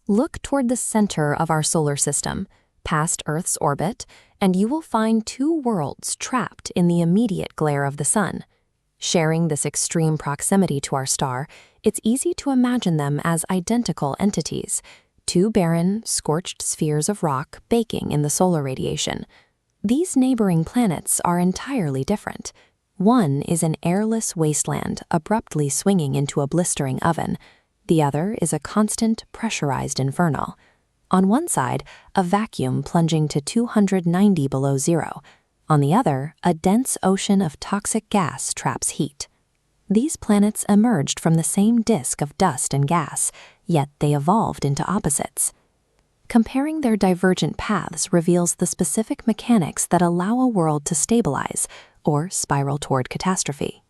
Look toward the center of our solar system, past Earth's orbit, and you will find two worlds trapped in the immediate glare of the sun. Sharing this extreme proximity to our star, it's easy to imagine them as identical entities, two barren, scorched spheres of rock baking in the solar radiation. These neighboring planets are entirely different. One is an airless wasteland abruptly swinging into a blistering oven. The other is a constant, pressurized inferno. On one side, a vacuum plunging to 290 below zero. On the other, a dense ocean of toxic gas traps heat. These planets emerged from the same disk of dust and gas, yet they evolved into opposites. Comparing their divergent paths reveals the specific mechanics that allow a world to stabilize or spiral toward catastrophe.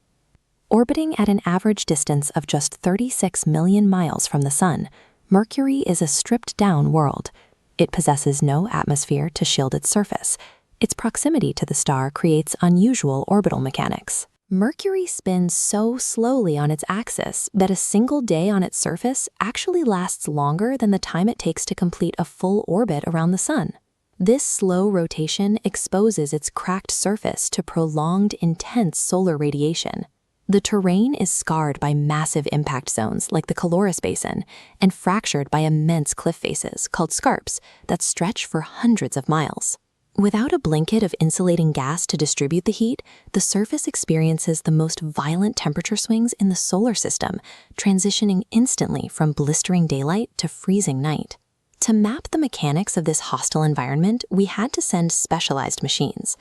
Orbiting at an average distance of just 36 million miles from the Sun, Mercury is a stripped-down world. It possesses no atmosphere to shield its surface. Its proximity to the star creates unusual orbital mechanics. Mercury spins so slowly on its axis that a single day on its surface actually lasts longer than the time it takes to complete a full orbit around the Sun. This slow rotation exposes its cracked surface to prolonged, intense solar radiation. The terrain is scarred by massive impact zones like the Caloris Basin and fractured by immense cliff faces called scarps that stretch for hundreds of miles. Without a blanket of insulating gas to distribute the heat, the surface experiences the most violent temperature swings in the solar system, transitioning instantly from blistering daylight to freezing night. To map the mechanics of this hostile environment, we had to send specialized machines.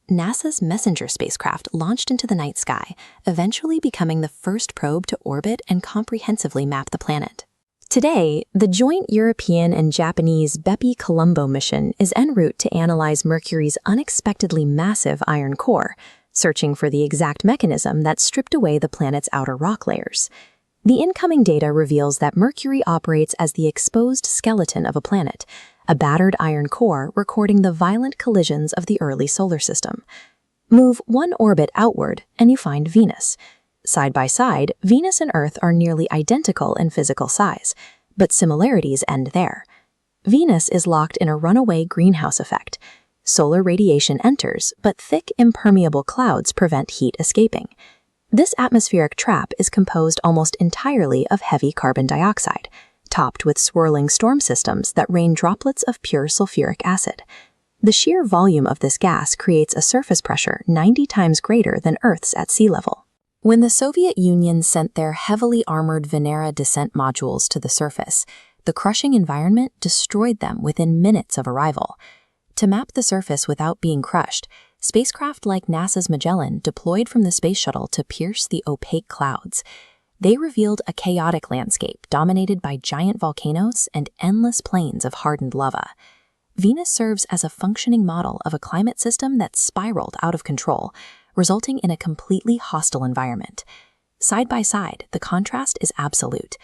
NASA's Messenger spacecraft launched into the night sky, eventually becoming the first probe to orbit and comprehensively map the planet. Today, the joint European and Japanese Bepi-Colombo mission is en route to analyze Mercury's unexpectedly massive iron core, searching for the exact mechanism that stripped away the planet's outer rock layers. The incoming data reveals that Mercury operates as the exposed skeleton of a planet, a battered iron core recording the violent collisions of the early solar system. Move one orbit outward, and you find Venus. Side by side, Venus and Earth are nearly identical in physical size, but similarities end there. Venus is locked in a runaway greenhouse effect. Solar radiation enters, but thick, impermeable clouds prevent heat escaping. This atmospheric trap is composed almost entirely of heavy carbon dioxide, topped with swirling storm systems that rain droplets of pure sulfuric acid. The sheer volume of this gas creates a surface pressure 90 times greater than Earth's at sea level. When the Soviet Union sent their heavily armored Venera descent modules to the surface, the crushing environment destroyed them within minutes of arrival. To map the surface without being crushed, spacecraft like NASA's Magellan deployed from the space shuttle to pierce the opaque clouds. They revealed a chaotic landscape dominated by giant volcanoes and endless plains of hardened lava. Venus serves as a functioning model of a climate system that spiraled out of control, resulting in a completely hostile environment. Side by side, the contrast is absolute.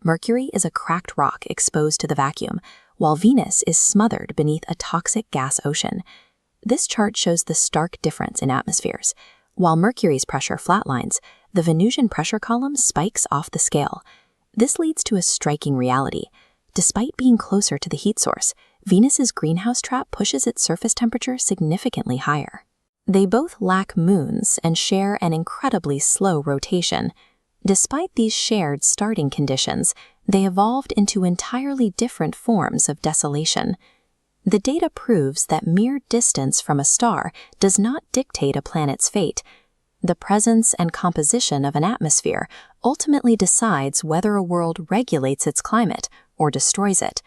Mercury is a cracked rock exposed to the vacuum, while Venus is smothered beneath a toxic gas ocean. This chart shows the stark difference in atmospheres. While Mercury's pressure flatlines, the Venusian pressure column spikes off the scale. This leads to a striking reality. Despite being closer to the heat source, Venus's greenhouse trap pushes its surface temperature significantly higher. They both lack moons and share an incredibly slow rotation. Despite these shared starting conditions, they evolved into entirely different forms of desolation. The data proves that mere distance from a star does not dictate a planet's fate. The presence and composition of an atmosphere ultimately decides whether a world regulates its climate or destroys it.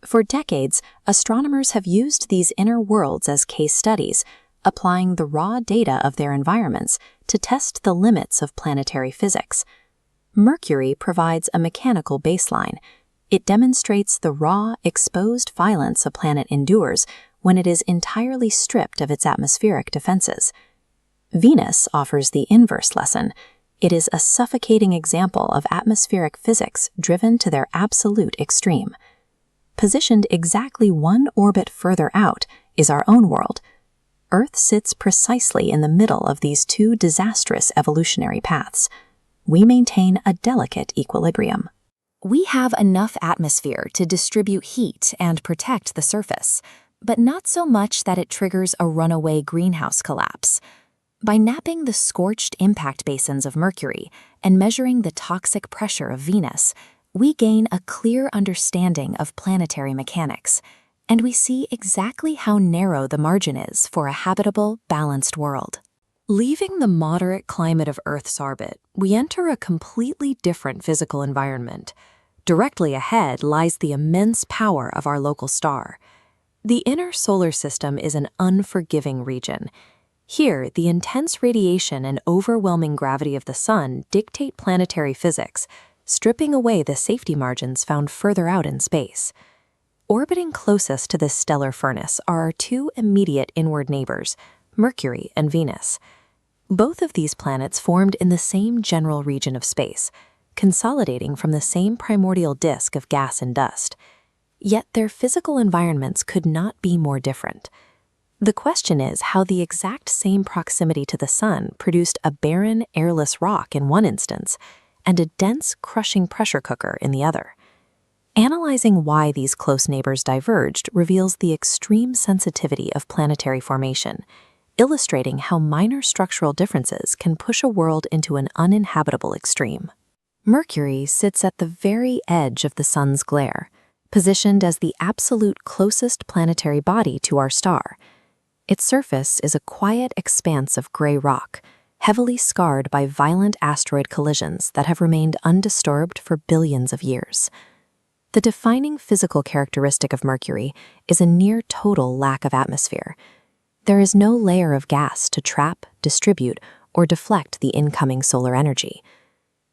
For decades, astronomers have used these inner worlds as case studies, applying the raw data of their environments to test the limits of planetary physics. Mercury provides a mechanical baseline. It demonstrates the raw, exposed violence a planet endures when it is entirely stripped of its atmospheric defenses. Venus offers the inverse lesson. It is a suffocating example of atmospheric physics driven to their absolute extreme. Positioned exactly one orbit further out is our own world. Earth sits precisely in the middle of these two disastrous evolutionary paths. We maintain a delicate equilibrium. We have enough atmosphere to distribute heat and protect the surface, but not so much that it triggers a runaway greenhouse collapse. By mapping the scorched impact basins of Mercury and measuring the toxic pressure of Venus, we gain a clear understanding of planetary mechanics, and we see exactly how narrow the margin is for a habitable, balanced world. Leaving the moderate climate of Earth's orbit, we enter a completely different physical environment. Directly ahead lies the immense power of our local star. The inner solar system is an unforgiving region. Here, the intense radiation and overwhelming gravity of the Sun dictate planetary physics, stripping away the safety margins found further out in space. Orbiting closest to this stellar furnace are our two immediate inward neighbors, Mercury and Venus. Both of these planets formed in the same general region of space, consolidating from the same primordial disk of gas and dust. Yet their physical environments could not be more different. The question is how the exact same proximity to the Sun produced a barren, airless rock in one instance and a dense, crushing pressure cooker in the other. Analyzing why these close neighbors diverged reveals the extreme sensitivity of planetary formation, illustrating how minor structural differences can push a world into an uninhabitable extreme. Mercury sits at the very edge of the Sun's glare, positioned as the absolute closest planetary body to our star. Its surface is a quiet expanse of gray rock, heavily scarred by violent asteroid collisions that have remained undisturbed for billions of years. The defining physical characteristic of Mercury is a near-total lack of atmosphere. There is no layer of gas to trap, distribute, or deflect the incoming solar energy.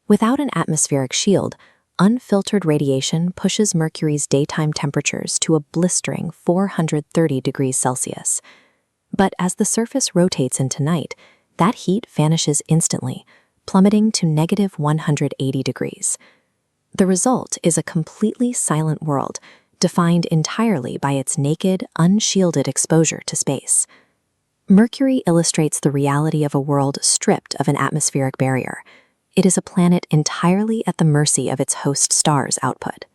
Without an atmospheric shield, unfiltered radiation pushes Mercury's daytime temperatures to a blistering 430 degrees Celsius. But as the surface rotates into night, that heat vanishes instantly, plummeting to negative 180 degrees. The result is a completely silent world, defined entirely by its naked, unshielded exposure to space. Mercury illustrates the reality of a world stripped of an atmospheric barrier. It is a planet entirely at the mercy of its host star's output.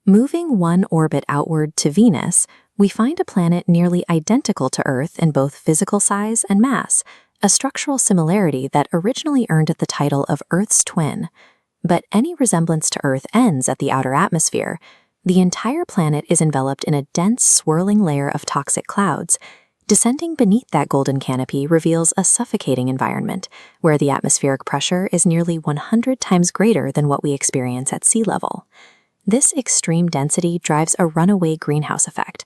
Moving one orbit outward to Venus, we find a planet nearly identical to Earth in both physical size and mass, a structural similarity that originally earned it the title of Earth's twin. But any resemblance to Earth ends at the outer atmosphere. The entire planet is enveloped in a dense, swirling layer of toxic clouds. Descending beneath that golden canopy reveals a suffocating environment, where the atmospheric pressure is nearly 100 times greater than what we experience at sea level. This extreme density drives a runaway greenhouse effect.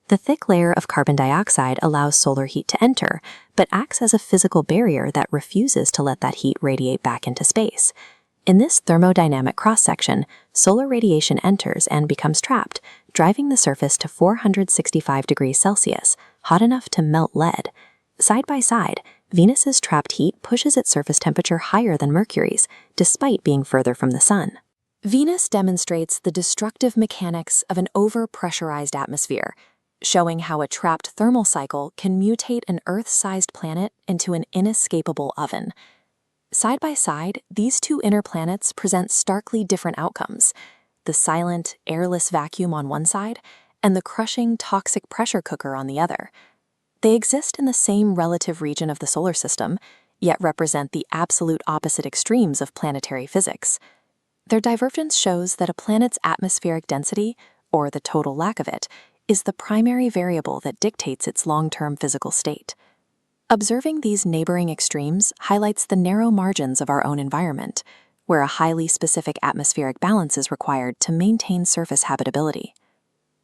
The thick layer of carbon dioxide allows solar heat to enter, but acts as a physical barrier that refuses to let that heat radiate back into space. In this thermodynamic cross-section, solar radiation enters and becomes trapped, driving the surface to 465 degrees Celsius, hot enough to melt lead. Side by side, Venus's trapped heat pushes its surface temperature higher than Mercury's, despite being further from the Sun. Venus demonstrates the destructive mechanics of an over-pressurized atmosphere, showing how a trapped thermal cycle can mutate an Earth-sized planet into an inescapable oven. Side by side, these two inner planets present starkly different outcomes: the silent, airless vacuum on one side, and the crushing, toxic pressure cooker on the other. They exist in the same relative region of the solar system, yet represent the absolute opposite extremes of planetary physics. Their divergence shows that a planet's atmospheric density, or the total lack of it, is the primary variable that dictates its long-term physical state. Observing these neighboring extremes highlights the narrow margins of our own environment, where a highly specific atmospheric balance is required to maintain surface habitability.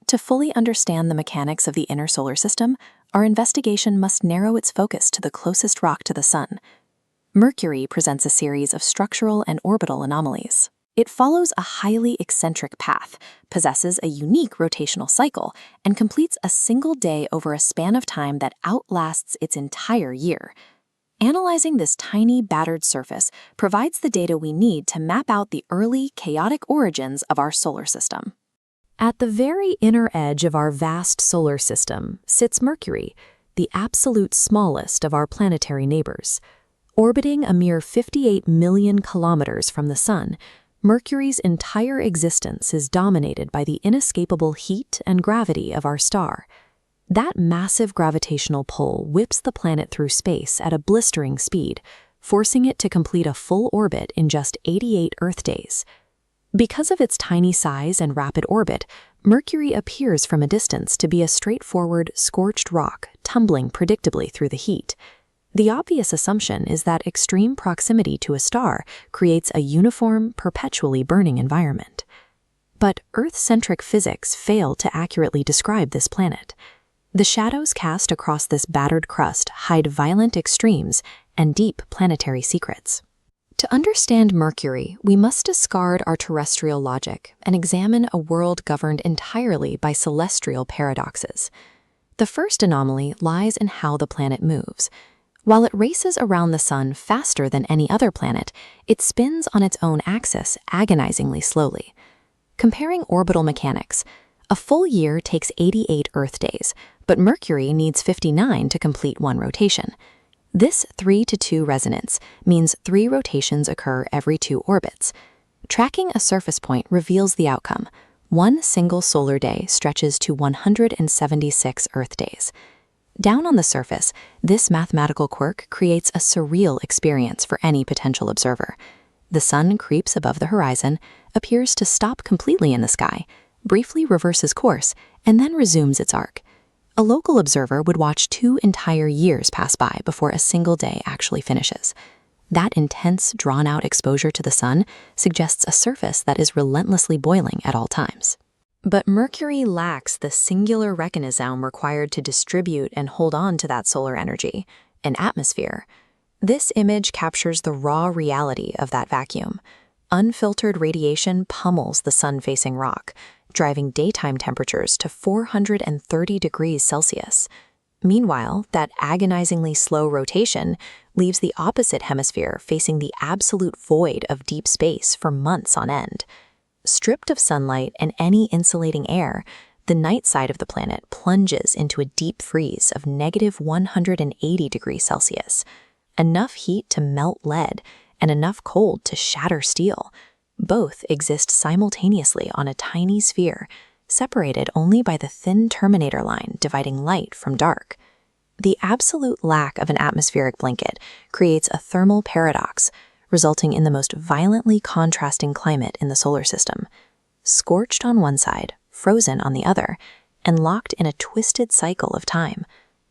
To fully understand the mechanics of the inner solar system, our investigation must narrow its focus to the closest rock to the Sun. Mercury presents a series of structural and orbital anomalies. It follows a highly eccentric path, possesses a unique rotational cycle, and completes a single day over a span of time that outlasts its entire year. Analyzing this tiny, battered surface provides the data we need to map out the early, chaotic origins of our solar system. At the very inner edge of our vast solar system sits Mercury, the absolute smallest of our planetary neighbors. Orbiting a mere 58 million kilometers from the Sun, Mercury's entire existence is dominated by the inescapable heat and gravity of our star. That massive gravitational pull whips the planet through space at a blistering speed, forcing it to complete a full orbit in just 88 Earth days. Because of its tiny size and rapid orbit, Mercury appears from a distance to be a straightforward, scorched rock tumbling predictably through the heat. The obvious assumption is that extreme proximity to a star creates a uniform, perpetually burning environment. But Earth-centric physics fail to accurately describe this planet. The shadows cast across this battered crust hide violent extremes and deep planetary secrets. To understand Mercury, we must discard our terrestrial logic and examine a world governed entirely by celestial paradoxes. The first anomaly lies in how the planet moves. While it races around the sun faster than any other planet, it spins on its own axis agonizingly slowly. Comparing orbital mechanics, a full year takes 88 Earth days, but Mercury needs 59 to complete one rotation. This 3-to-2 resonance means 3 rotations occur every 2 orbits. Tracking a surface point reveals the outcome. One single solar day stretches to 176 Earth days. Down on the surface, this mathematical quirk creates a surreal experience for any potential observer. The sun creeps above the horizon, appears to stop completely in the sky, briefly reverses course, and then resumes its arc. A local observer would watch 2 entire years pass by before a single day actually finishes. That intense, drawn-out exposure to the sun suggests a surface that is relentlessly boiling at all times. But Mercury lacks the singular mechanism required to distribute and hold on to that solar energy, an atmosphere. This image captures the raw reality of that vacuum. Unfiltered radiation pummels the sun-facing rock, driving daytime temperatures to 430 degrees Celsius. Meanwhile, that agonizingly slow rotation leaves the opposite hemisphere facing the absolute void of deep space for months on end. Stripped of sunlight and any insulating air, the night side of the planet plunges into a deep freeze of -180 degrees Celsius. Enough heat to melt lead and enough cold to shatter steel. Both exist simultaneously on a tiny sphere, separated only by the thin terminator line dividing light from dark. The absolute lack of an atmospheric blanket creates a thermal paradox, resulting in the most violently contrasting climate in the solar system. Scorched on one side, frozen on the other, and locked in a twisted cycle of time,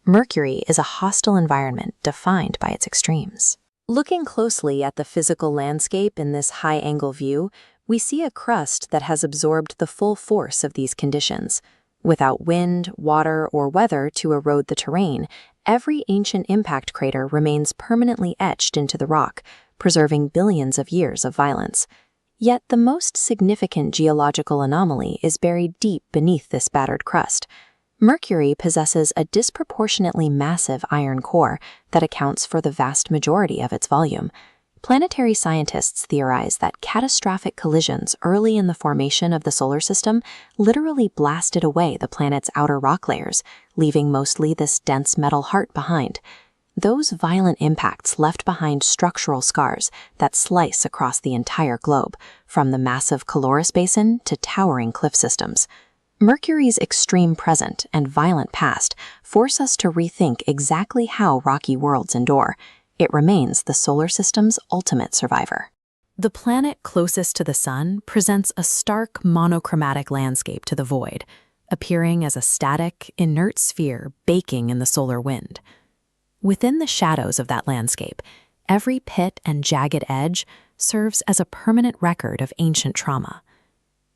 Mercury is a hostile environment defined by its extremes. Looking closely at the physical landscape in this high-angle view, we see a crust that has absorbed the full force of these conditions. Without wind, water, or weather to erode the terrain, every ancient impact crater remains permanently etched into the rock, preserving billions of years of violence. Yet the most significant geological anomaly is buried deep beneath this battered crust. Mercury possesses a disproportionately massive iron core that accounts for the vast majority of its volume. Planetary scientists theorize that catastrophic collisions early in the formation of the solar system literally blasted away the planet's outer rock layers, leaving mostly this dense metal heart behind. Those violent impacts left behind structural scars that slice across the entire globe, from the massive Caloris Basin to towering cliff systems. Mercury's extreme present and violent past force us to rethink exactly how rocky worlds endure. It remains the solar system's ultimate survivor. The planet closest to the sun presents a stark monochromatic landscape to the void, appearing as a static, inert sphere baking in the solar wind. Within the shadows of that landscape, every pit and jagged edge serves as a permanent record of ancient trauma.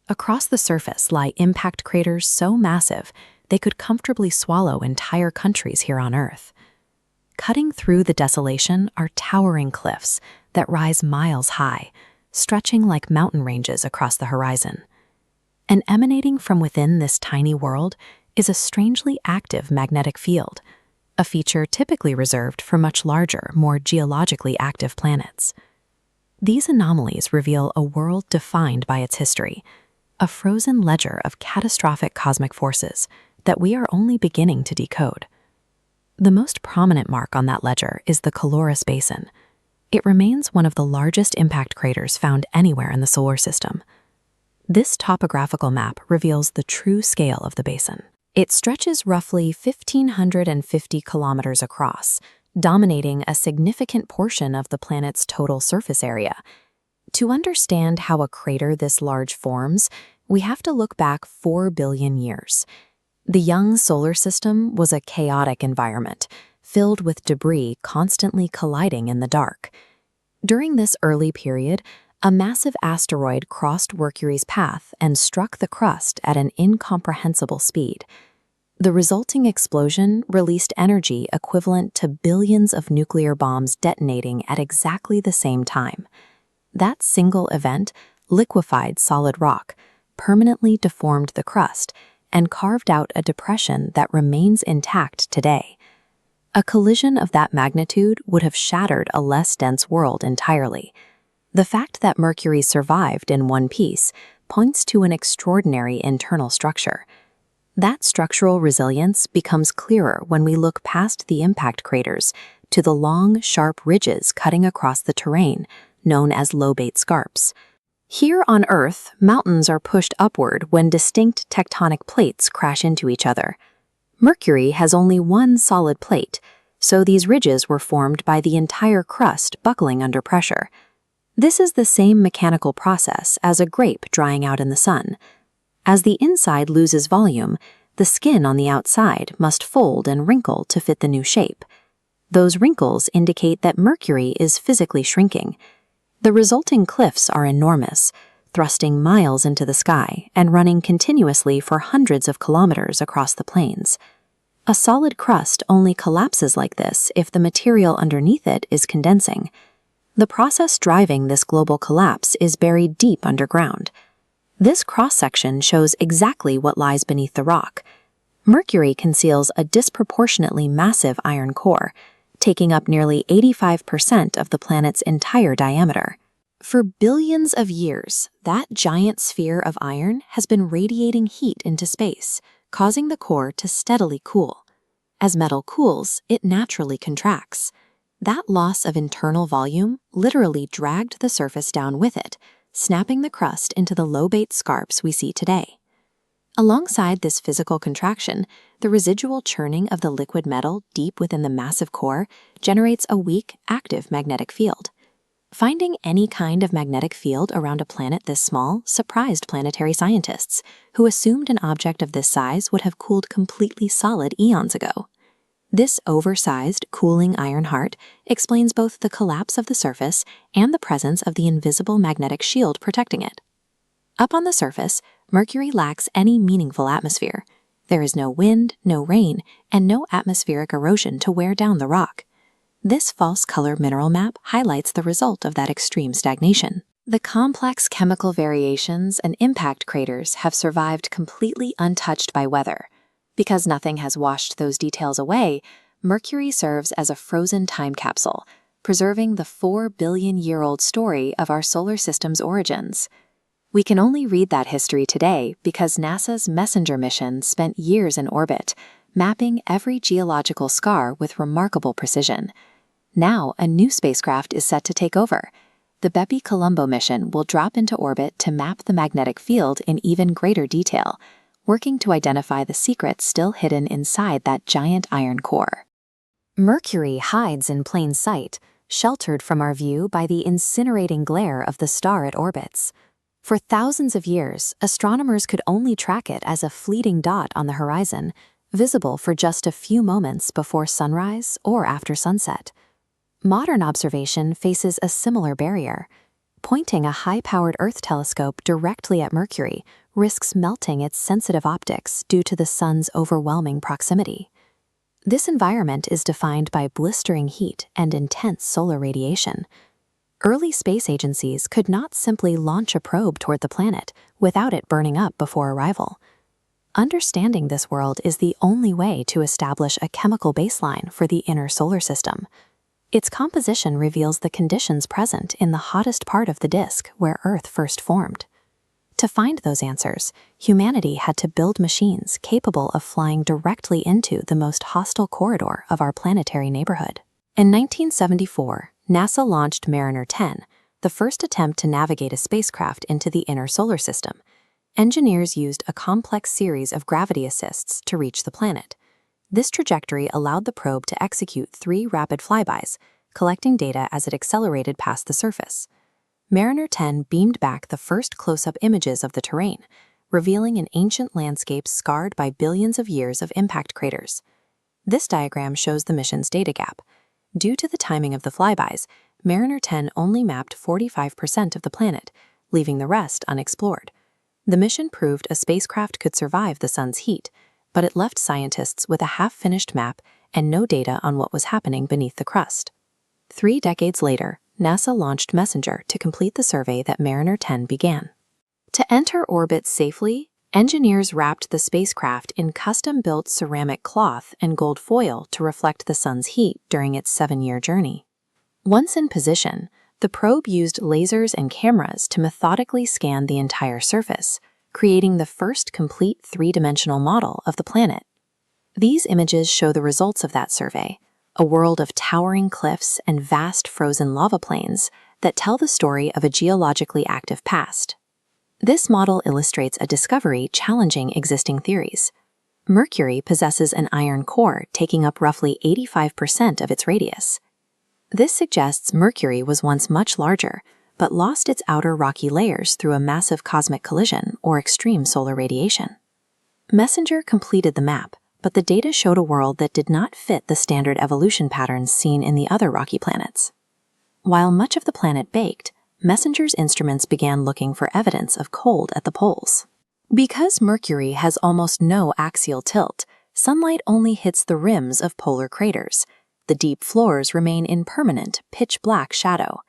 Across the surface lie impact craters so massive they could comfortably swallow entire countries here on Earth. Cutting through the desolation are towering cliffs that rise miles high, stretching like mountain ranges across the horizon. And emanating from within this tiny world is a strangely active magnetic field, a feature typically reserved for much larger, more geologically active planets. These anomalies reveal a world defined by its history, a frozen ledger of catastrophic cosmic forces that we are only beginning to decode. The most prominent mark on that ledger is the Caloris Basin. It remains one of the largest impact craters found anywhere in the solar system. This topographical map reveals the true scale of the basin. It stretches roughly 1,550 kilometers across, dominating a significant portion of the planet's total surface area. To understand how a crater this large forms, we have to look back 4 billion years. The young solar system was a chaotic environment, filled with debris constantly colliding in the dark. During this early period, a massive asteroid crossed Mercury's path and struck the crust at an incomprehensible speed. The resulting explosion released energy equivalent to billions of nuclear bombs detonating at exactly the same time. That single event liquefied solid rock, permanently deformed the crust, and carved out a depression that remains intact today. A collision of that magnitude would have shattered a less dense world entirely. The fact that Mercury survived in one piece points to an extraordinary internal structure. That structural resilience becomes clearer when we look past the impact craters to the long, sharp ridges cutting across the terrain, known as lobate scarps. Here on Earth, mountains are pushed upward when distinct tectonic plates crash into each other. Mercury has only one solid plate, so these ridges were formed by the entire crust buckling under pressure. This is the same mechanical process as a grape drying out in the sun. As the inside loses volume, the skin on the outside must fold and wrinkle to fit the new shape. Those wrinkles indicate that Mercury is physically shrinking. The resulting cliffs are enormous, thrusting miles into the sky and running continuously for hundreds of kilometers across the plains. A solid crust only collapses like this if the material underneath it is condensing. The process driving this global collapse is buried deep underground. This cross-section shows exactly what lies beneath the rock. Mercury conceals a disproportionately massive iron core, taking up nearly 85% of the planet's entire diameter. For billions of years, that giant sphere of iron has been radiating heat into space, causing the core to steadily cool. As metal cools, it naturally contracts. That loss of internal volume literally dragged the surface down with it, snapping the crust into the lobate scarps we see today. Alongside this physical contraction, the residual churning of the liquid metal deep within the massive core generates a weak, active magnetic field. Finding any kind of magnetic field around a planet this small surprised planetary scientists, who assumed an object of this size would have cooled completely solid eons ago. This oversized, cooling iron heart explains both the collapse of the surface and the presence of the invisible magnetic shield protecting it. Up on the surface, Mercury lacks any meaningful atmosphere. There is no wind, no rain, and no atmospheric erosion to wear down the rock. This false color mineral map highlights the result of that extreme stagnation. The complex chemical variations and impact craters have survived completely untouched by weather. Because nothing has washed those details away, Mercury serves as a frozen time capsule, preserving the 4-billion-year-old story of our solar system's origins. We can only read that history today because NASA's MESSENGER mission spent years in orbit, mapping every geological scar with remarkable precision. Now, a new spacecraft is set to take over. The Bepi-Colombo mission will drop into orbit to map the magnetic field in even greater detail, working to identify the secrets still hidden inside that giant iron core. Mercury hides in plain sight, sheltered from our view by the incinerating glare of the star it orbits. For thousands of years, astronomers could only track it as a fleeting dot on the horizon, visible for just a few moments before sunrise or after sunset. Modern observation faces a similar barrier. Pointing a high-powered Earth telescope directly at Mercury risks melting its sensitive optics due to the sun's overwhelming proximity. This environment is defined by blistering heat and intense solar radiation. Early space agencies could not simply launch a probe toward the planet without it burning up before arrival. Understanding this world is the only way to establish a chemical baseline for the inner solar system. Its composition reveals the conditions present in the hottest part of the disk where Earth first formed. To find those answers, humanity had to build machines capable of flying directly into the most hostile corridor of our planetary neighborhood. In 1974, NASA launched Mariner 10, the first attempt to navigate a spacecraft into the inner solar system. Engineers used a complex series of gravity assists to reach the planet. This trajectory allowed the probe to execute 3 rapid flybys, collecting data as it accelerated past the surface. Mariner 10 beamed back the first close-up images of the terrain, revealing an ancient landscape scarred by billions of years of impact craters. This diagram shows the mission's data gap. Due to the timing of the flybys, Mariner 10 only mapped 45% of the planet, leaving the rest unexplored. The mission proved a spacecraft could survive the sun's heat, but it left scientists with a half-finished map and no data on what was happening beneath the crust. 3 decades later, NASA launched Messenger to complete the survey that Mariner 10 began. To enter orbit safely, engineers wrapped the spacecraft in custom-built ceramic cloth and gold foil to reflect the sun's heat during its 7-year journey. Once in position, the probe used lasers and cameras to methodically scan the entire surface, creating the first complete 3-dimensional model of the planet. These images show the results of that survey, a world of towering cliffs and vast frozen lava plains that tell the story of a geologically active past. This model illustrates a discovery challenging existing theories. Mercury possesses an iron core taking up roughly 85% of its radius. This suggests Mercury was once much larger, but lost its outer rocky layers through a massive cosmic collision or extreme solar radiation. Messenger completed the map, but the data showed a world that did not fit the standard evolution patterns seen in the other rocky planets. While much of the planet baked, Messenger's instruments began looking for evidence of cold at the poles. Because Mercury has almost no axial tilt, sunlight only hits the rims of polar craters. The deep floors remain in permanent, pitch-black shadow.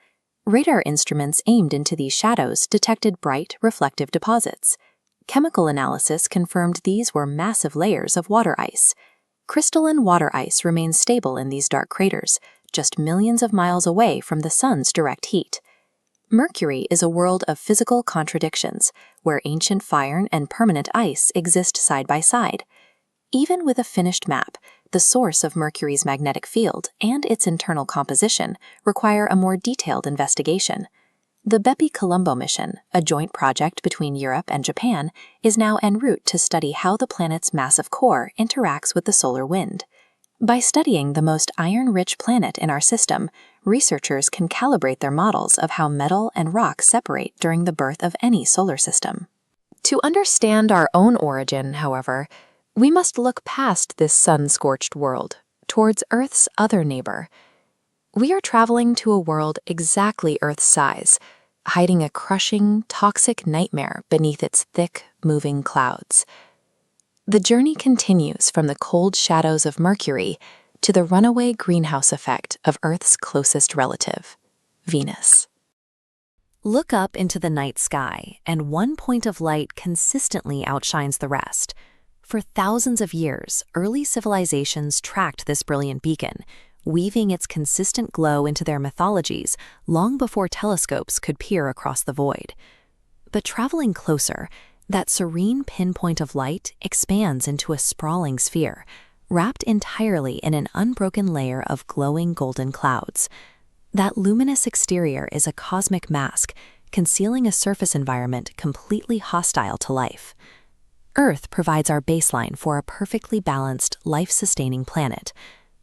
Radar instruments aimed into these shadows detected bright, reflective deposits. Chemical analysis confirmed these were massive layers of water ice. Crystalline water ice remains stable in these dark craters, just millions of miles away from the sun's direct heat. Mercury is a world of physical contradictions, where ancient fire and permanent ice exist side by side. Even with a finished map, the source of Mercury's magnetic field and its internal composition require a more detailed investigation. The Bepi-Colombo mission, a joint project between Europe and Japan, is now en route to study how the planet's massive core interacts with the solar wind. By studying the most iron-rich planet in our system, researchers can calibrate their models of how metal and rock separate during the birth of any solar system. To understand our own origin, however, we must look past this sun-scorched world, towards Earth's other neighbor. We are traveling to a world exactly Earth's size, hiding a crushing, toxic nightmare beneath its thick, moving clouds. The journey continues from the cold shadows of Mercury to the runaway greenhouse effect of Earth's closest relative, Venus. Look up into the night sky, and one point of light consistently outshines the rest. For thousands of years, early civilizations tracked this brilliant beacon, weaving its consistent glow into their mythologies long before telescopes could peer across the void. But traveling closer, that serene pinpoint of light expands into a sprawling sphere, wrapped entirely in an unbroken layer of glowing golden clouds. That luminous exterior is a cosmic mask, concealing a surface environment completely hostile to life. Earth provides our baseline for a perfectly balanced, life-sustaining planet.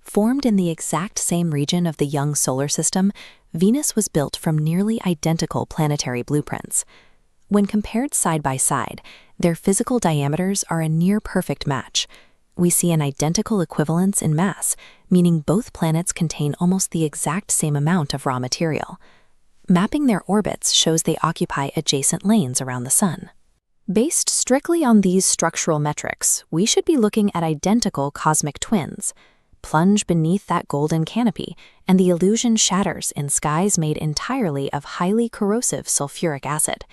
Formed in the exact same region of the young solar system, Venus was built from nearly identical planetary blueprints. When compared side by side, their physical diameters are a near-perfect match. We see an identical equivalence in mass, meaning both planets contain almost the exact same amount of raw material. Mapping their orbits shows they occupy adjacent lanes around the Sun. Based strictly on these structural metrics, we should be looking at identical cosmic twins. Plunge beneath that golden canopy, and the illusion shatters in skies made entirely of highly corrosive sulfuric acid.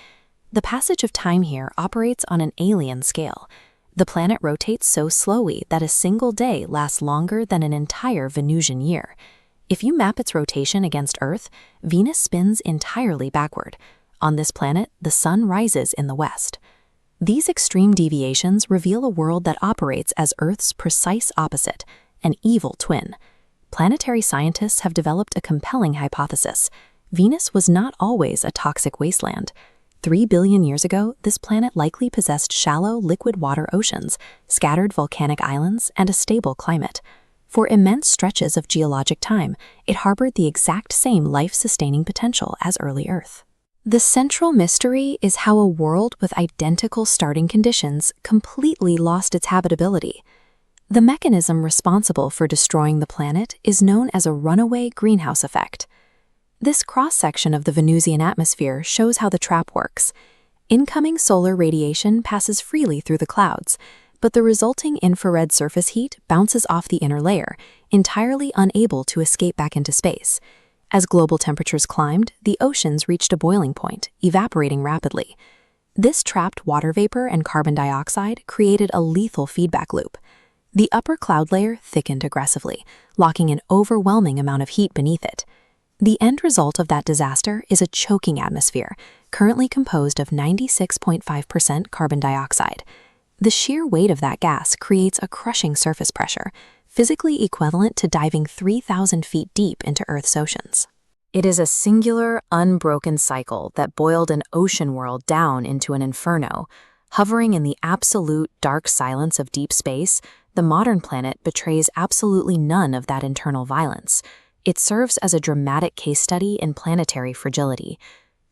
The passage of time here operates on an alien scale. The planet rotates so slowly that a single day lasts longer than an entire Venusian year. If you map its rotation against Earth, Venus spins entirely backward. On this planet, the sun rises in the west. These extreme deviations reveal a world that operates as Earth's precise opposite, an evil twin. planetary scientists have developed a compelling hypothesis. Venus was not always a toxic wasteland. 3 billion years ago, this planet likely possessed shallow, liquid water oceans, scattered volcanic islands, and a stable climate. For immense stretches of geologic time, it harbored the exact same life-sustaining potential as early Earth. The central mystery is how a world with identical starting conditions completely lost its habitability. The mechanism responsible for destroying the planet is known as a runaway greenhouse effect. This cross-section of the Venusian atmosphere shows how the trap works. Incoming solar radiation passes freely through the clouds, but the resulting infrared surface heat bounces off the inner layer, entirely unable to escape back into space. As global temperatures climbed, the oceans reached a boiling point, evaporating rapidly. This trapped water vapor and carbon dioxide created a lethal feedback loop. The upper cloud layer thickened aggressively, locking an overwhelming amount of heat beneath it. The end result of that disaster is a choking atmosphere, currently composed of 96.5% carbon dioxide. The sheer weight of that gas creates a crushing surface pressure, physically equivalent to diving 3,000 feet deep into Earth's oceans. It is a singular, unbroken cycle that boiled an ocean world down into an inferno. Hovering in the absolute dark silence of deep space, the modern planet betrays absolutely none of that internal violence. It serves as a dramatic case study in planetary fragility.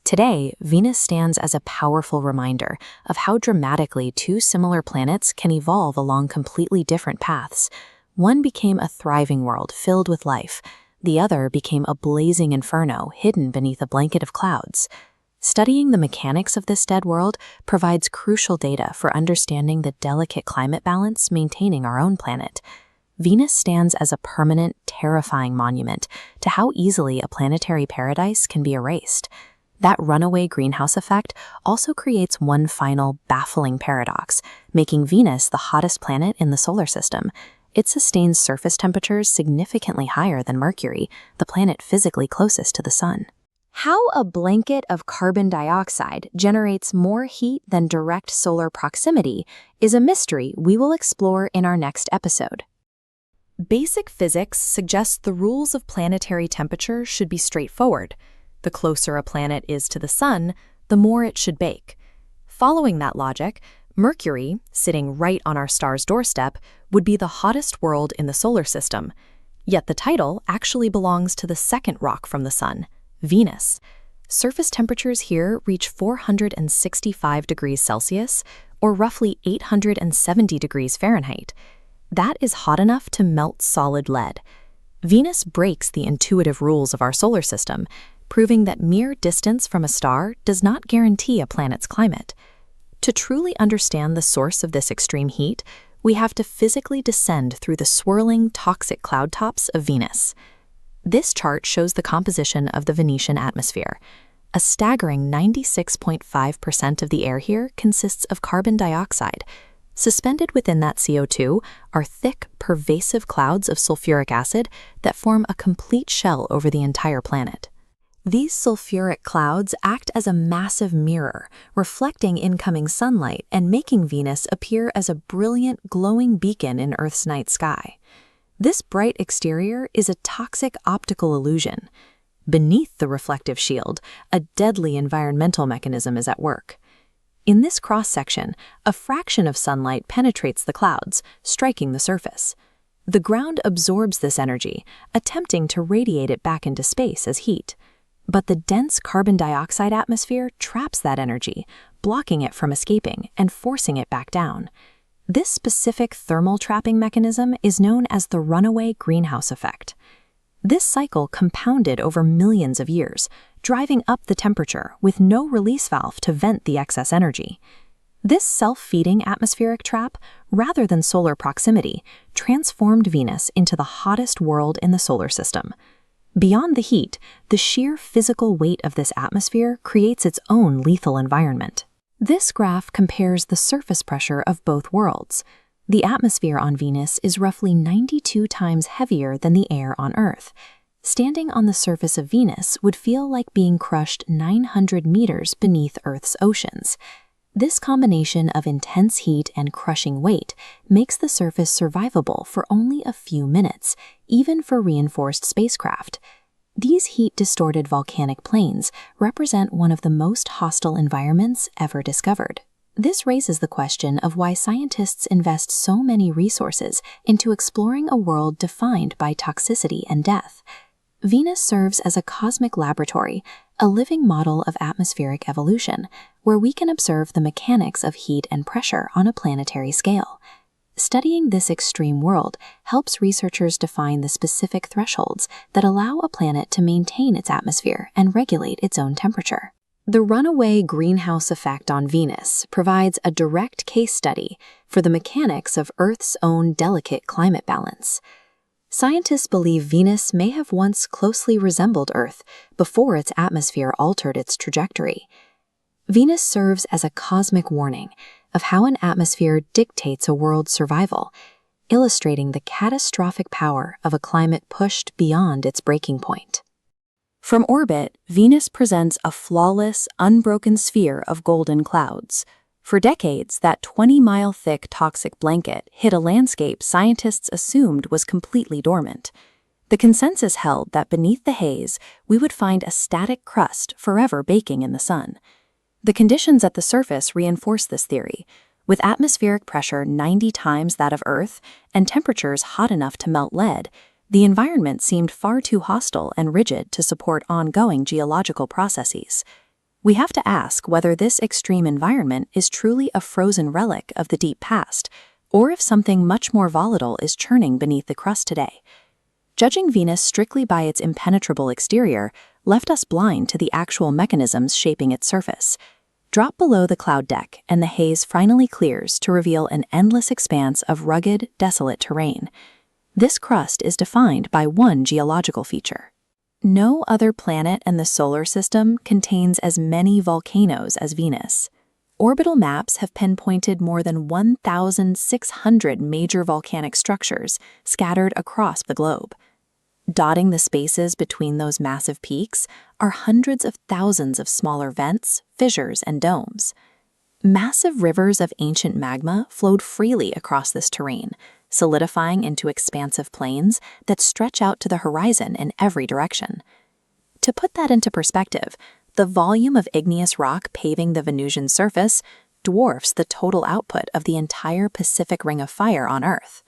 Today, Venus stands as a powerful reminder of how dramatically two similar planets can evolve along completely different paths. One became a thriving world filled with life. The other became a blazing inferno hidden beneath a blanket of clouds. Studying the mechanics of this dead world provides crucial data for understanding the delicate climate balance maintaining our own planet. Venus stands as a permanent, terrifying monument to how easily a planetary paradise can be erased. That runaway greenhouse effect also creates one final, baffling paradox, making Venus the hottest planet in the solar system. It sustains surface temperatures significantly higher than Mercury, the planet physically closest to the Sun. How a blanket of carbon dioxide generates more heat than direct solar proximity is a mystery we will explore in our next episode. Basic physics suggests the rules of planetary temperature should be straightforward. The closer a planet is to the Sun, the more it should bake. Following that logic, Mercury, sitting right on our star's doorstep, would be the hottest world in the solar system. Yet the title actually belongs to the second rock from the Sun, Venus. Surface temperatures here reach 465 degrees Celsius, or roughly 870 degrees Fahrenheit. That is hot enough to melt solid lead. Venus breaks the intuitive rules of our solar system, proving that mere distance from a star does not guarantee a planet's climate. To truly understand the source of this extreme heat, we have to physically descend through the swirling, toxic cloud tops of Venus. This chart shows the composition of the Venetian atmosphere. A staggering 96.5% of the air here consists of carbon dioxide. Suspended within that CO2 are thick, pervasive clouds of sulfuric acid that form a complete shell over the entire planet. These sulfuric clouds act as a massive mirror, reflecting incoming sunlight and making Venus appear as a brilliant, glowing beacon in Earth's night sky. This bright exterior is a toxic optical illusion. Beneath the reflective shield, a deadly environmental mechanism is at work. In this cross-section, a fraction of sunlight penetrates the clouds, striking the surface. The ground absorbs this energy, attempting to radiate it back into space as heat. But the dense carbon dioxide atmosphere traps that energy, blocking it from escaping and forcing it back down. This specific thermal trapping mechanism is known as the runaway greenhouse effect. This cycle compounded over millions of years, driving up the temperature with no release valve to vent the excess energy. This self-feeding atmospheric trap, rather than solar proximity, transformed Venus into the hottest world in the solar system. Beyond the heat, the sheer physical weight of this atmosphere creates its own lethal environment. This graph compares the surface pressure of both worlds. The atmosphere on Venus is roughly 92 times heavier than the air on Earth. Standing on the surface of Venus would feel like being crushed 900 meters beneath Earth's oceans. This combination of intense heat and crushing weight makes the surface survivable for only a few minutes, even for reinforced spacecraft. These heat-distorted volcanic plains represent one of the most hostile environments ever discovered. This raises the question of why scientists invest so many resources into exploring a world defined by toxicity and death. Venus serves as a cosmic laboratory, a living model of atmospheric evolution, where we can observe the mechanics of heat and pressure on a planetary scale. Studying this extreme world helps researchers define the specific thresholds that allow a planet to maintain its atmosphere and regulate its own temperature. The runaway greenhouse effect on Venus provides a direct case study for the mechanics of Earth's own delicate climate balance. Scientists believe Venus may have once closely resembled Earth before its atmosphere altered its trajectory. Venus serves as a cosmic warning of how an atmosphere dictates a world's survival, illustrating the catastrophic power of a climate pushed beyond its breaking point. From orbit, Venus presents a flawless, unbroken sphere of golden clouds. For decades, that 20-mile-thick toxic blanket hid a landscape scientists assumed was completely dormant. The consensus held that beneath the haze, we would find a static crust forever baking in the sun. The conditions at the surface reinforce this theory. With atmospheric pressure 90 times that of Earth and temperatures hot enough to melt lead, the environment seemed far too hostile and rigid to support ongoing geological processes. We have to ask whether this extreme environment is truly a frozen relic of the deep past, or if something much more volatile is churning beneath the crust today. Judging Venus strictly by its impenetrable exterior left us blind to the actual mechanisms shaping its surface. Drop below the cloud deck, and the haze finally clears to reveal an endless expanse of rugged, desolate terrain. This crust is defined by one geological feature. No other planet in the solar system contains as many volcanoes as Venus. Orbital maps have pinpointed more than 1,600 major volcanic structures scattered across the globe. Dotting the spaces between those massive peaks are hundreds of thousands of smaller vents, fissures, and domes. Massive rivers of ancient magma flowed freely across this terrain, solidifying into expansive plains that stretch out to the horizon in every direction. To put that into perspective, the volume of igneous rock paving the Venusian surface dwarfs the total output of the entire Pacific Ring of Fire on Earth.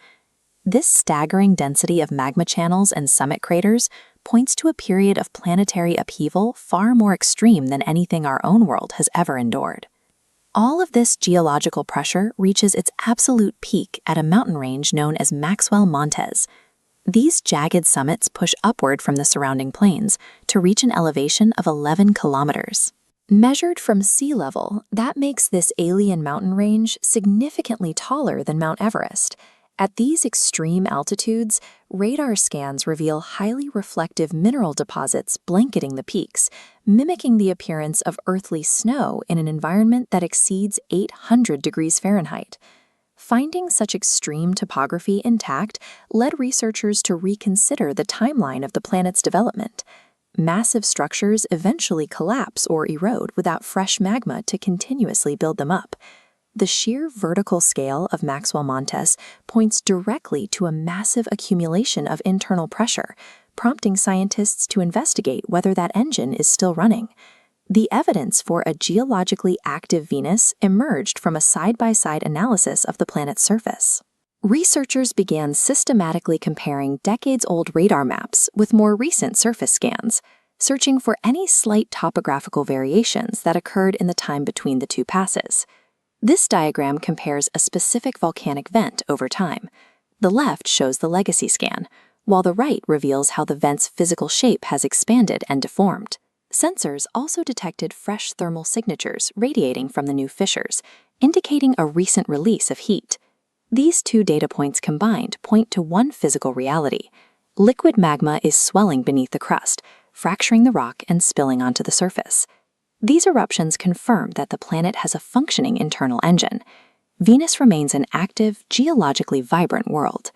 This staggering density of magma channels and summit craters points to a period of planetary upheaval far more extreme than anything our own world has ever endured. All of this geological pressure reaches its absolute peak at a mountain range known as Maxwell Montes. These jagged summits push upward from the surrounding plains to reach an elevation of 11 kilometers. Measured from sea level, that makes this alien mountain range significantly taller than Mount Everest. At these extreme altitudes, radar scans reveal highly reflective mineral deposits blanketing the peaks, mimicking the appearance of earthly snow in an environment that exceeds 800 degrees Fahrenheit. Finding such extreme topography intact led researchers to reconsider the timeline of the planet's development. Massive structures eventually collapse or erode without fresh magma to continuously build them up. The sheer vertical scale of Maxwell Montes points directly to a massive accumulation of internal pressure, prompting scientists to investigate whether that engine is still running. The evidence for a geologically active Venus emerged from a side-by-side analysis of the planet's surface. Researchers began systematically comparing decades-old radar maps with more recent surface scans, searching for any slight topographical variations that occurred in the time between the two passes. This diagram compares a specific volcanic vent over time. The left shows the legacy scan, while the right reveals how the vent's physical shape has expanded and deformed. Sensors also detected fresh thermal signatures radiating from the new fissures, indicating a recent release of heat. These two data points combined point to one physical reality. Liquid magma is swelling beneath the crust, fracturing the rock and spilling onto the surface. These eruptions confirm that the planet has a functioning internal engine. Venus remains an active, geologically vibrant world.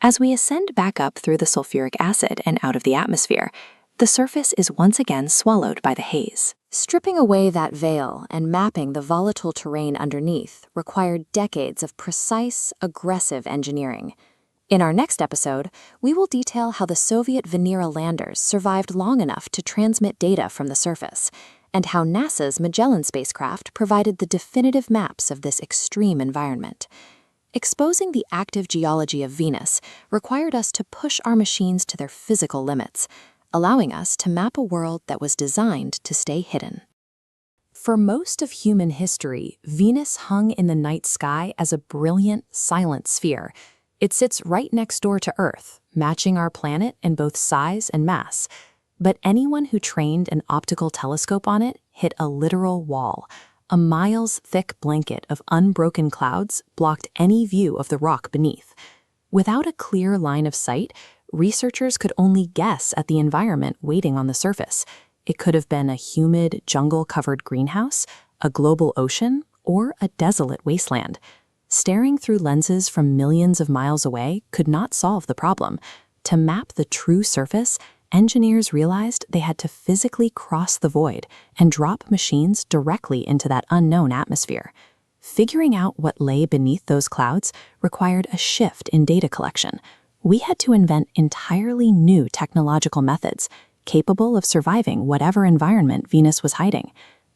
As we ascend back up through the sulfuric acid and out of the atmosphere, the surface is once again swallowed by the haze. Stripping away that veil and mapping the volatile terrain underneath required decades of precise, aggressive engineering. In our next episode, we will detail how the Soviet Venera landers survived long enough to transmit data from the surface, and how NASA's Magellan spacecraft provided the definitive maps of this extreme environment. Exposing the active geology of Venus required us to push our machines to their physical limits, allowing us to map a world that was designed to stay hidden. For most of human history, Venus hung in the night sky as a brilliant, silent sphere. It sits right next door to Earth, matching our planet in both size and mass. But anyone who trained an optical telescope on it hit a literal wall. A miles-thick blanket of unbroken clouds blocked any view of the rock beneath. Without a clear line of sight, researchers could only guess at the environment waiting on the surface. It could have been a humid, jungle-covered greenhouse, a global ocean, or a desolate wasteland. Staring through lenses from millions of miles away could not solve the problem. To map the true surface, engineers realized they had to physically cross the void and drop machines directly into that unknown atmosphere. Figuring out what lay beneath those clouds required a shift in data collection. We had to invent entirely new technological methods, capable of surviving whatever environment Venus was hiding.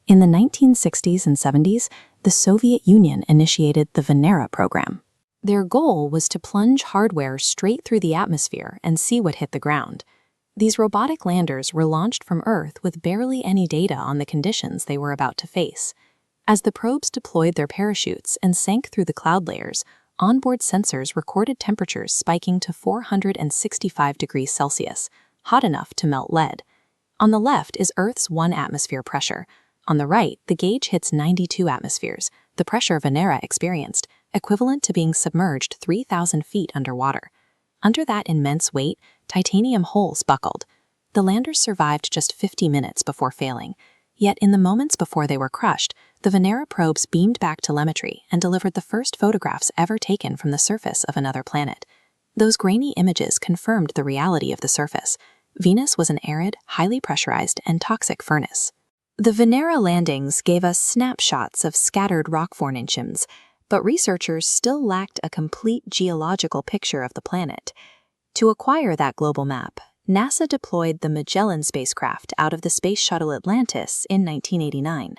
In the 1960s and 70s, the Soviet Union initiated the Venera program. Their goal was to plunge hardware straight through the atmosphere and see what hit the ground. These robotic landers were launched from Earth with barely any data on the conditions they were about to face. As the probes deployed their parachutes and sank through the cloud layers, onboard sensors recorded temperatures spiking to 465 degrees Celsius, hot enough to melt lead. On the left is Earth's 1-atmosphere pressure. On the right, the gauge hits 92 atmospheres, the pressure Venera experienced, equivalent to being submerged 3,000 feet underwater. Under that immense weight, titanium hulls buckled. The landers survived just 50 minutes before failing. Yet in the moments before they were crushed, the Venera probes beamed back telemetry and delivered the first photographs ever taken from the surface of another planet. Those grainy images confirmed the reality of the surface. Venus was an arid, highly pressurized, and toxic furnace. The Venera landings gave us snapshots of scattered rock formations, but researchers still lacked a complete geological picture of the planet. To acquire that global map, NASA deployed the Magellan spacecraft out of the Space Shuttle Atlantis in 1989.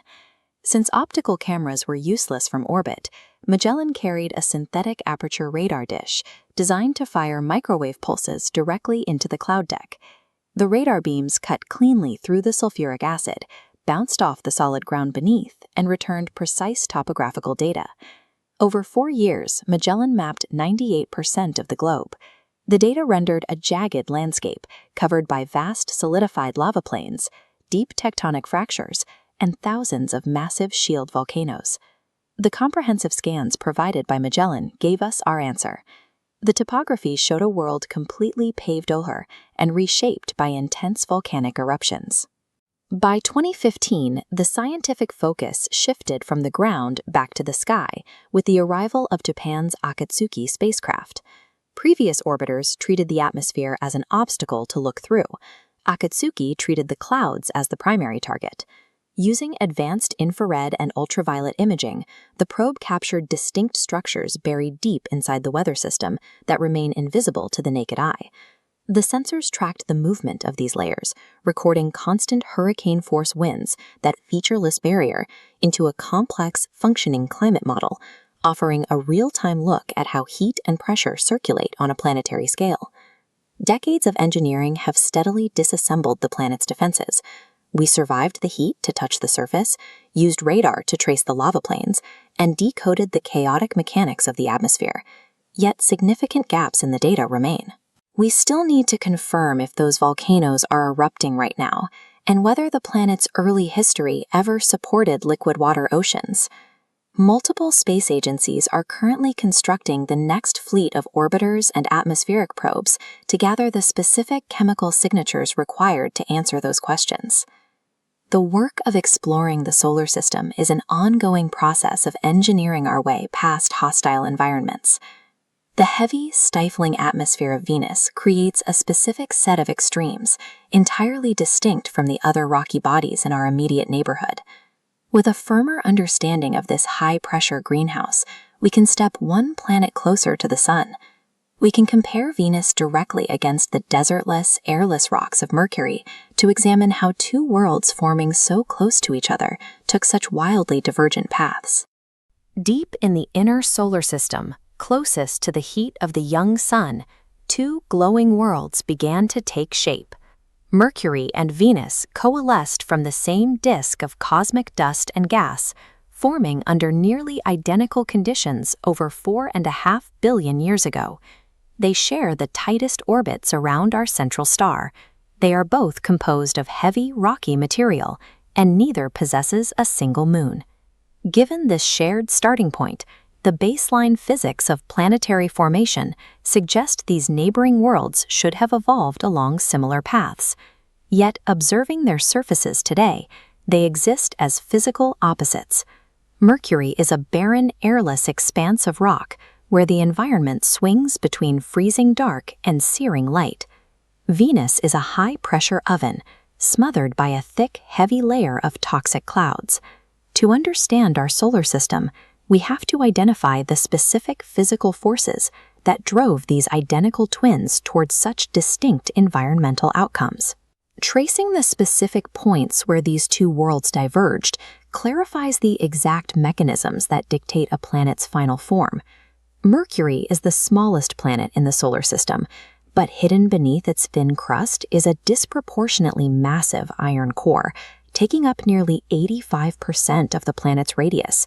Since optical cameras were useless from orbit, Magellan carried a synthetic aperture radar dish designed to fire microwave pulses directly into the cloud deck. The radar beams cut cleanly through the sulfuric acid, bounced off the solid ground beneath, and returned precise topographical data. Over 4 years, Magellan mapped 98% of the globe. The data rendered a jagged landscape covered by vast solidified lava plains, deep tectonic fractures, and thousands of massive shield volcanoes. The comprehensive scans provided by Magellan gave us our answer. The topography showed a world completely paved over and reshaped by intense volcanic eruptions. By 2015, the scientific focus shifted from the ground back to the sky with the arrival of Japan's Akatsuki spacecraft. Previous orbiters treated the atmosphere as an obstacle to look through. Akatsuki treated the clouds as the primary target. Using advanced infrared and ultraviolet imaging, the probe captured distinct structures buried deep inside the weather system that remain invisible to the naked eye. The sensors tracked the movement of these layers, recording constant hurricane-force winds that featureless barrier into a complex, functioning climate model, offering a real-time look at how heat and pressure circulate on a planetary scale. Decades of engineering have steadily disassembled the planet's defenses. We survived the heat to touch the surface, used radar to trace the lava plains, and decoded the chaotic mechanics of the atmosphere. Yet significant gaps in the data remain. We still need to confirm if those volcanoes are erupting right now, and whether the planet's early history ever supported liquid water oceans. Multiple space agencies are currently constructing the next fleet of orbiters and atmospheric probes to gather the specific chemical signatures required to answer those questions. The work of exploring the solar system is an ongoing process of engineering our way past hostile environments. The heavy, stifling atmosphere of Venus creates a specific set of extremes, entirely distinct from the other rocky bodies in our immediate neighborhood. With a firmer understanding of this high-pressure greenhouse, we can step one planet closer to the Sun. We can compare Venus directly against the desertless, airless rocks of Mercury to examine how two worlds forming so close to each other took such wildly divergent paths. Deep in the inner solar system, closest to the heat of the young Sun, two glowing worlds began to take shape. Mercury and Venus coalesced from the same disk of cosmic dust and gas, forming under nearly identical conditions over 4.5 billion years ago. They share the tightest orbits around our central star. They are both composed of heavy, rocky material, and neither possesses a single moon. Given this shared starting point, the baseline physics of planetary formation suggest these neighboring worlds should have evolved along similar paths. Yet, observing their surfaces today, they exist as physical opposites. Mercury is a barren, airless expanse of rock, where the environment swings between freezing dark and searing light. Venus is a high-pressure oven, smothered by a thick, heavy layer of toxic clouds. To understand our solar system, we have to identify the specific physical forces that drove these identical twins towards such distinct environmental outcomes. Tracing the specific points where these two worlds diverged clarifies the exact mechanisms that dictate a planet's final form. Mercury is the smallest planet in the solar system, but hidden beneath its thin crust is a disproportionately massive iron core, taking up nearly 85% of the planet's radius.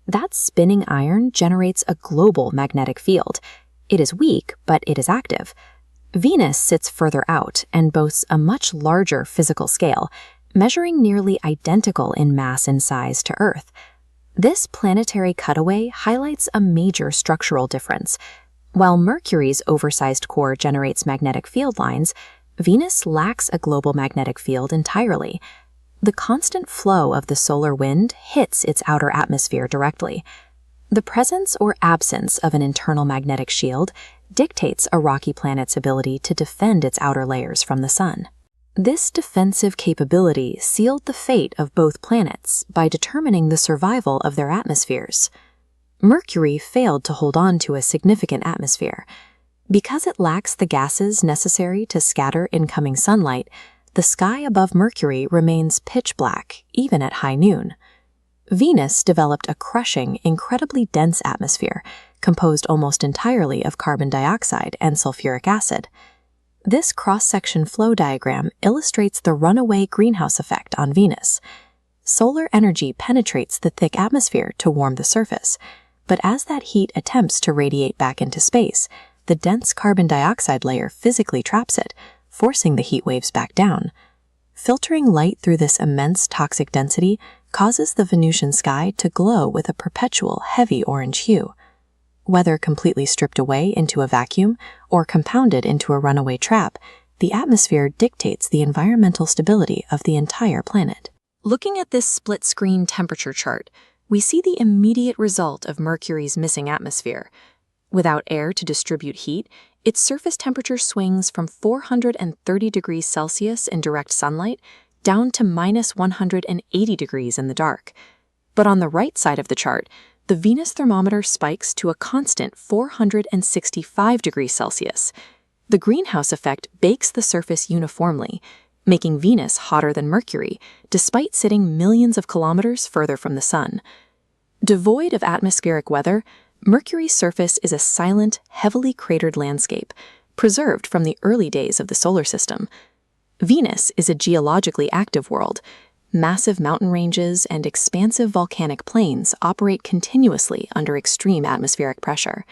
That spinning iron generates a global magnetic field. It is weak, but it is active. Venus sits further out and boasts a much larger physical scale, measuring nearly identical in mass and size to Earth. This planetary cutaway highlights a major structural difference. While Mercury's oversized core generates magnetic field lines, Venus lacks a global magnetic field entirely. The constant flow of the solar wind hits its outer atmosphere directly. The presence or absence of an internal magnetic shield dictates a rocky planet's ability to defend its outer layers from the Sun. This defensive capability sealed the fate of both planets by determining the survival of their atmospheres. Mercury failed to hold on to a significant atmosphere. Because it lacks the gases necessary to scatter incoming sunlight, the sky above Mercury remains pitch black, even at high noon. Venus developed a crushing, incredibly dense atmosphere, composed almost entirely of carbon dioxide and sulfuric acid. This cross-section flow diagram illustrates the runaway greenhouse effect on Venus. Solar energy penetrates the thick atmosphere to warm the surface, but as that heat attempts to radiate back into space, the dense carbon dioxide layer physically traps it, forcing the heat waves back down. Filtering light through this immense toxic density causes the Venusian sky to glow with a perpetual heavy orange hue. Whether completely stripped away into a vacuum or compounded into a runaway trap, the atmosphere dictates the environmental stability of the entire planet. Looking at this split-screen temperature chart, we see the immediate result of Mercury's missing atmosphere. Without air to distribute heat, its surface temperature swings from 430 degrees Celsius in direct sunlight down to minus 180 degrees in the dark. But on the right side of the chart, the Venus thermometer spikes to a constant 465 degrees Celsius. The greenhouse effect bakes the surface uniformly, making Venus hotter than Mercury, despite sitting millions of kilometers further from the Sun. Devoid of atmospheric weather, Mercury's surface is a silent, heavily cratered landscape, preserved from the early days of the solar system. Venus is a geologically active world. Massive mountain ranges and expansive volcanic plains operate continuously under extreme atmospheric pressure.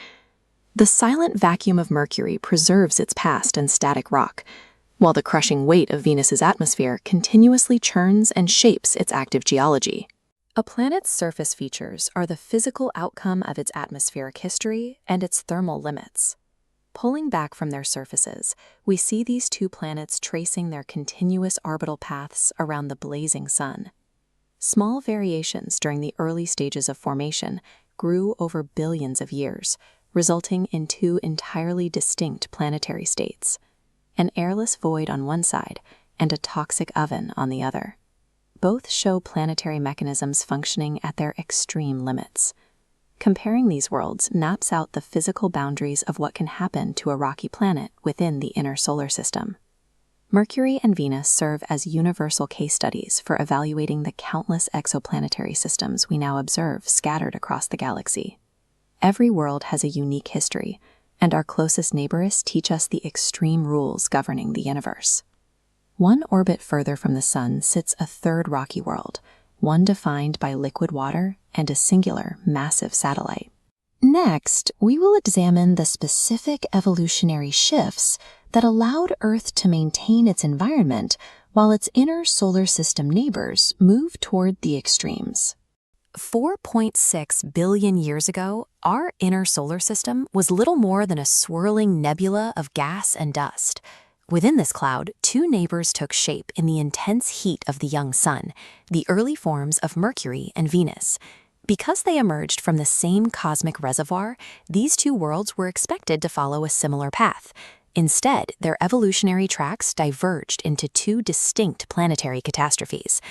The silent vacuum of Mercury preserves its past and static rock, while the crushing weight of Venus's atmosphere continuously churns and shapes its active geology. A planet's surface features are the physical outcome of its atmospheric history and its thermal limits. Pulling back from their surfaces, we see these two planets tracing their continuous orbital paths around the blazing Sun. Small variations during the early stages of formation grew over billions of years, resulting in two entirely distinct planetary states: an airless void on one side and a toxic oven on the other. Both show planetary mechanisms functioning at their extreme limits. Comparing these worlds maps out the physical boundaries of what can happen to a rocky planet within the inner solar system. Mercury and Venus serve as universal case studies for evaluating the countless exoplanetary systems we now observe scattered across the galaxy. Every world has a unique history, and our closest neighbors teach us the extreme rules governing the universe. One orbit further from the Sun sits a third rocky world, one defined by liquid water and a singular, massive satellite. Next, we will examine the specific evolutionary shifts that allowed Earth to maintain its environment while its inner solar system neighbors move toward the extremes. 4.6 billion years ago, our inner solar system was little more than a swirling nebula of gas and dust. Within this cloud, two neighbors took shape in the intense heat of the young sun, the early forms of Mercury and Venus. Because they emerged from the same cosmic reservoir, these two worlds were expected to follow a similar path. Instead, their evolutionary tracks diverged into two distinct planetary catastrophes.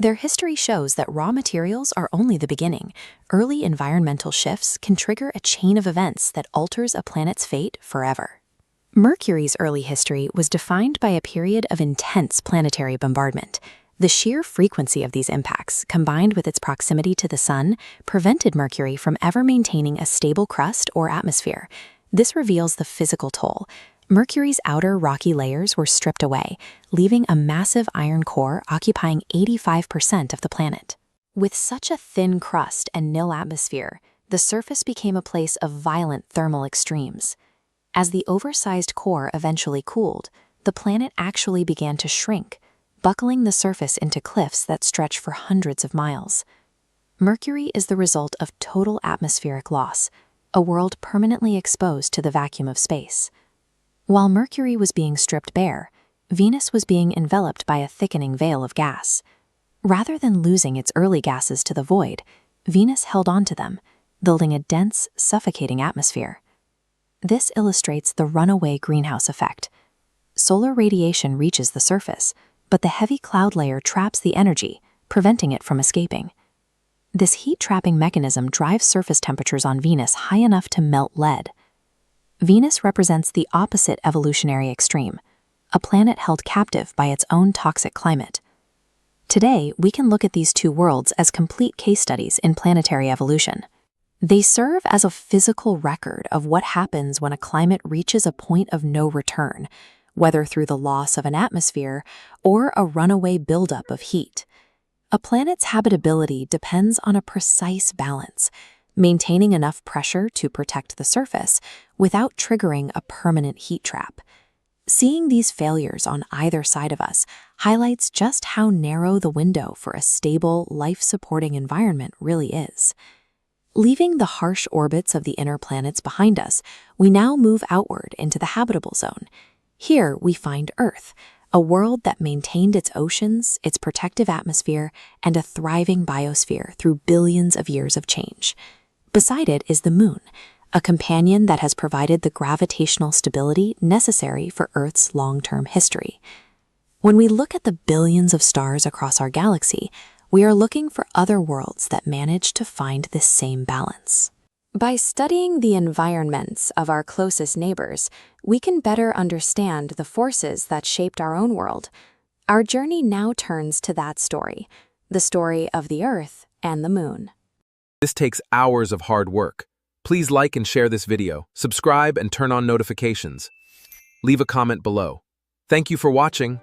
Their history shows that raw materials are only the beginning. Early environmental shifts can trigger a chain of events that alters a planet's fate forever. Mercury's early history was defined by a period of intense planetary bombardment. The sheer frequency of these impacts, combined with its proximity to the Sun, prevented Mercury from ever maintaining a stable crust or atmosphere. This reveals the physical toll. Mercury's outer rocky layers were stripped away, leaving a massive iron core occupying 85% of the planet. With such a thin crust and nil atmosphere, the surface became a place of violent thermal extremes. As the oversized core eventually cooled, the planet actually began to shrink, buckling the surface into cliffs that stretch for hundreds of miles. Mercury is the result of total atmospheric loss, a world permanently exposed to the vacuum of space. While Mercury was being stripped bare, Venus was being enveloped by a thickening veil of gas. Rather than losing its early gases to the void, Venus held on to them, building a dense, suffocating atmosphere. This illustrates the runaway greenhouse effect. Solar radiation reaches the surface, but the heavy cloud layer traps the energy, preventing it from escaping. This heat-trapping mechanism drives surface temperatures on Venus high enough to melt lead. Venus represents the opposite evolutionary extreme, a planet held captive by its own toxic climate. Today, we can look at these two worlds as complete case studies in planetary evolution. They serve as a physical record of what happens when a climate reaches a point of no return, whether through the loss of an atmosphere or a runaway buildup of heat. A planet's habitability depends on a precise balance, maintaining enough pressure to protect the surface without triggering a permanent heat trap. Seeing these failures on either side of us highlights just how narrow the window for a stable, life-supporting environment really is. Leaving the harsh orbits of the inner planets behind us, we now move outward into the habitable zone. Here we find Earth, a world that maintained its oceans, its protective atmosphere, and a thriving biosphere through billions of years of change. Beside it is the Moon, a companion that has provided the gravitational stability necessary for Earth's long-term history. When we look at the billions of stars across our galaxy, we are looking for other worlds that manage to find this same balance. By studying the environments of our closest neighbors, we can better understand the forces that shaped our own world. Our journey now turns to that story, the story of the Earth and the Moon. This takes hours of hard work. Please like and share this video, subscribe and turn on notifications. Leave a comment below. Thank you for watching.